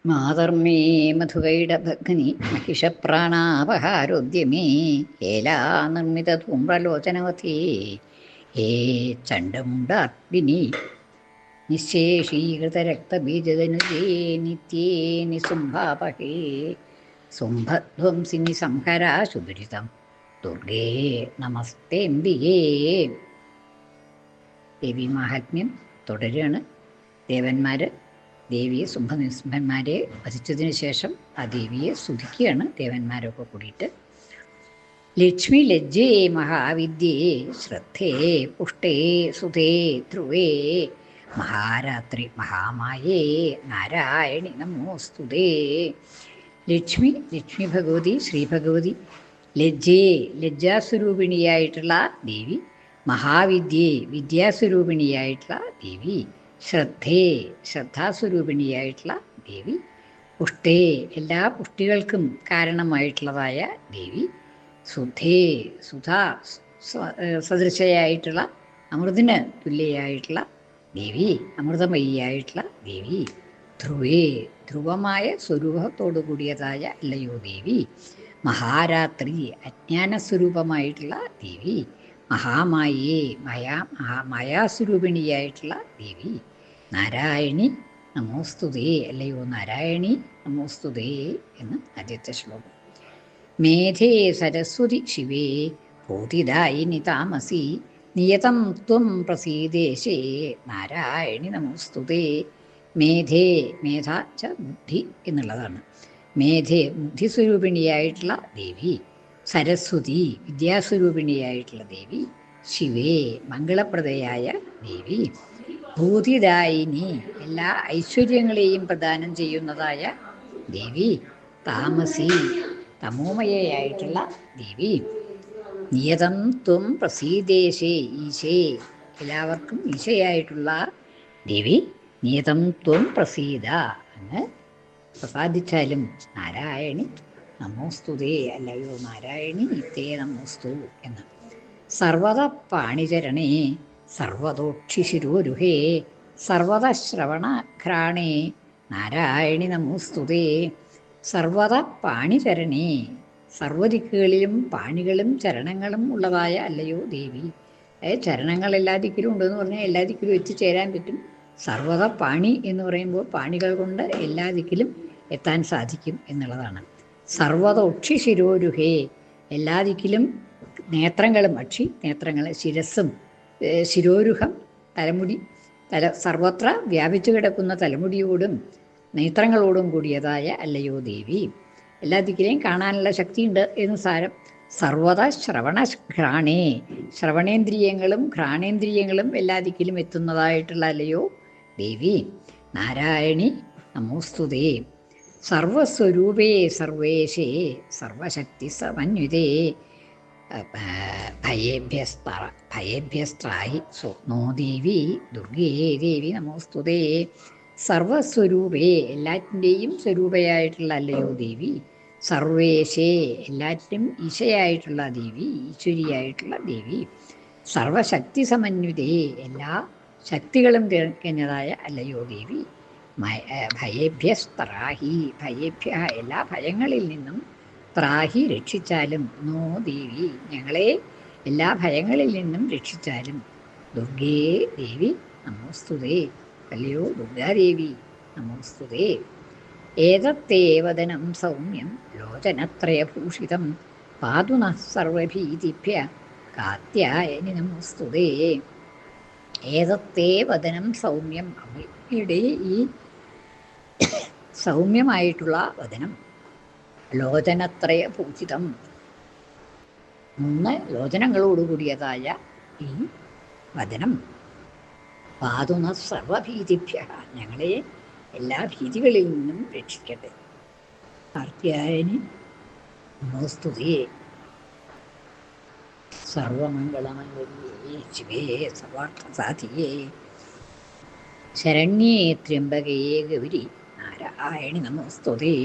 മാതർമേ മധുകൈടഭഗ്നി മഹിഷപ്രാണാപഹാരോദ്യമേ ഏലാനിർമ്മിതധൂമ്രലോചനവതേ ഹേ ചണ്ഡമുണ്ടാഗ്നി നിശേഷീകൃതരക്തബീജതനുജേ നിത്യേ നിസുംഭാപഹേ സുംഭധ്വംസിനി സംഹരാശുദുരിതം ദുർഗേ നമസ്തേംബികേ. ദേവി മാഹാത്മ്യം തുടരുകയാണ്. ദേവന്മാർ ദേവിയെ സുംഭനിസുംഭന്മാരെ വധിച്ചതിന് ശേഷം ആ ദേവിയെ സ്തുതിക്കുകയാണ് ദേവന്മാരൊക്കെ കൂടിയിട്ട്. ലക്ഷ്മി ലജ്ജേ മഹാവിദ്യേ ശ്രദ്ധേ പുഷ്ടേ സുധേ ധ്രുവേ മഹാരാത്രി മഹാമായേ നാരായണി നമോസ്തുതേ. ലക്ഷ്മി ലക്ഷ്മി ഭഗവതി ശ്രീ ഭഗവതി, ലജ്ജേ ലജ്ജാസ്വരൂപിണിയായിട്ടുള്ള ദേവി, മഹാവിദ്യേ വിദ്യാസ്വരൂപിണിയായിട്ടുള്ള ദേവി, ശ്രദ്ധേ ശ്രദ്ധാസ്വരൂപിണിയായിട്ടുള്ള ദേവി, പുഷ്ടേ എല്ലാ പുഷ്ടികൾക്കും കാരണമായിട്ടുള്ളതായ ദേവി, സുധേ സുധാ സദൃശയായിട്ടുള്ള അമൃതിന് തുല്യയായിട്ടുള്ള ദേവി, അമൃതമയിയായിട്ടുള്ള ദേവി, ധ്രുവേ ധ്രുവമായ സ്വരൂപത്തോടു കൂടിയതായ അല്ലയോ ദേവി, മഹാരാത്രി അജ്ഞാനസ്വരൂപമായിട്ടുള്ള ദേവി, മഹാമായേ മായാസ്വരൂപിണിയായിട്ടുള്ള ദേവി, നാരായണി നമോസ്തുതേ അല്ലയോ നാരായണി നമോസ്തുതേ എന്ന് ആദ്യത്തെ ശ്ലോകം. മേധേ സരസ്വതി ശിവേ ബോധിദായിനി താമസി നിയതം ത്വം പ്രസീദേശേ നാരായണി നമോസ്തുതേ. മേധേ മേധ ച ബുദ്ധി എന്നുള്ളതാണ്. മേധേ ബുദ്ധിസ്വരൂപിണിയായിട്ടുള്ള ദേവി, സരസ്വതി വിദ്യാസ്വരൂപിണിയായിട്ടുള്ള ദേവി, ശിവേ മംഗളപ്രദയായ ദേവി, ഭൂതിദായിനി എല്ലാ ഐശ്വര്യങ്ങളെയും പ്രദാനം ചെയ്യുന്നതായ ദേവി, താമസി തമോമയായിട്ടുള്ള ദേവി, നിയതം ത്വം പ്രസീദേശേ ഈശേ എല്ലാവർക്കും ഈശയായിട്ടുള്ള ദേവി, നിയതം ത്വം പ്രസീദ അങ്ങ് പ്രസാദിച്ചാലും നാരായണി നമോസ്തുതേ അല്ലയോ നാരായണി തേ നമോസ്തു എന്ന്. സർവത പാണിചരണേ സർവതോക്ഷിശിരോരുഹേ സർവത ശ്രവണഘ്രാണേ നാരായണി നമോസ്തുതേ. സർവത പാണിചരണേ സർവദിക്കുകളിലും പാണികളും ചരണങ്ങളും ഉള്ളതായ അല്ലയോ ദേവി. ചരണങ്ങൾ എല്ലാ ദിക്കിലും ഉണ്ടെന്ന് പറഞ്ഞാൽ എല്ലാ ദിക്കിലും എത്തിച്ചേരാൻ പറ്റും. സർവത പാണി എന്ന് പറയുമ്പോൾ പാണികൾ കൊണ്ട് എല്ലാ ദിക്കിലും എത്താൻ സാധിക്കും എന്നുള്ളതാണ്. സർവത ഒക്ഷി ശിരോരുഹേ എല്ലാ ദിക്കിലും നേത്രങ്ങളും, അക്ഷി നേത്രങ്ങൾ, ശിരസ്സും ശിരോരുഹം തലമുടി, സർവത്ര വ്യാപിച്ചു കിടക്കുന്ന തലമുടിയോടും നേത്രങ്ങളോടും കൂടിയതായ അല്ലയോ ദേവി. എല്ലാ ദിക്കിലെയും കാണാനുള്ള ശക്തിയുണ്ട് എന്ന് സാരം. സർവത ശ്രവണഘ്രാണേ ശ്രവണേന്ദ്രിയങ്ങളും ഘ്രാണേന്ദ്രിയങ്ങളും എല്ലാ ദിക്കിലും എത്തുന്നതായിട്ടുള്ള അല്ലയോ ദേവി, നാരായണി നമോസ്തുതേ. സർവസ്വരൂപേ സർവേശേ സർവശക്തി സമന്വിതേ ഭയേഭ്യസ്ത്രാഹി സ്വപ്നോ ദേവി ദുർഗേ ദേവി നമോസ്തുതേ. സർവസ്വരൂപേ എല്ലാറ്റിൻ്റെയും സ്വരൂപയായിട്ടുള്ള അല്ലയോ ദേവി, സർവേശേ എല്ലാറ്റിനും ഈശയായിട്ടുള്ള ദേവി, ഈശ്വരിയായിട്ടുള്ള ദേവി, സർവശക്തി സമന്വിതേ എല്ലാ ശക്തികളും തികഞ്ഞതായ അല്ലയോ ദേവി, ഭയേഭ്യസ്ത്രാഹി ഭയേഭ്യ എല്ലാ ഭയങ്ങളിൽ നിന്നും ത്രാഹി രക്ഷിച്ചാലും നോ ദേവി ഞങ്ങളെ എല്ലാ ഭയങ്ങളിൽ നിന്നും രക്ഷിച്ചാലും ദുർഗേ ദേവി നമോസ്തുതേ അല്ലയോ ദുർഗാദേവി നമോസ്തുതേ. ഏതത്തേ വദനം സൗമ്യം ലോചനത്രയഭൂഷിതം പാതു നഃ സർവഭീതിഭ്യ കാത്യായനി നമോസ്തുതേ. ഏതത്തേ വദനം സൗമ്യം അമ്മയുടെ ഈ സൗമ്യമായിട്ടുള്ള വദനം, ലോചനത്രയ പൂജിതം 3 ലോചനങ്ങളോടുകൂടിയതായ ഈ വദനം, പാതുന സർവഭീതിഭ്യ ഞങ്ങളെ എല്ലാ ഭീതികളിൽ നിന്നും രക്ഷിക്കട്ടെ. കാർത്യായനി നമോസ്തുതേ. സർവമംഗളമംഗല്യേ ശിവേ സർവാർത്ഥസാധികേ ശരണ്യേ ത്ര്യംബകേ ഗൗരി നാരായണി നമോസ്തുതേ.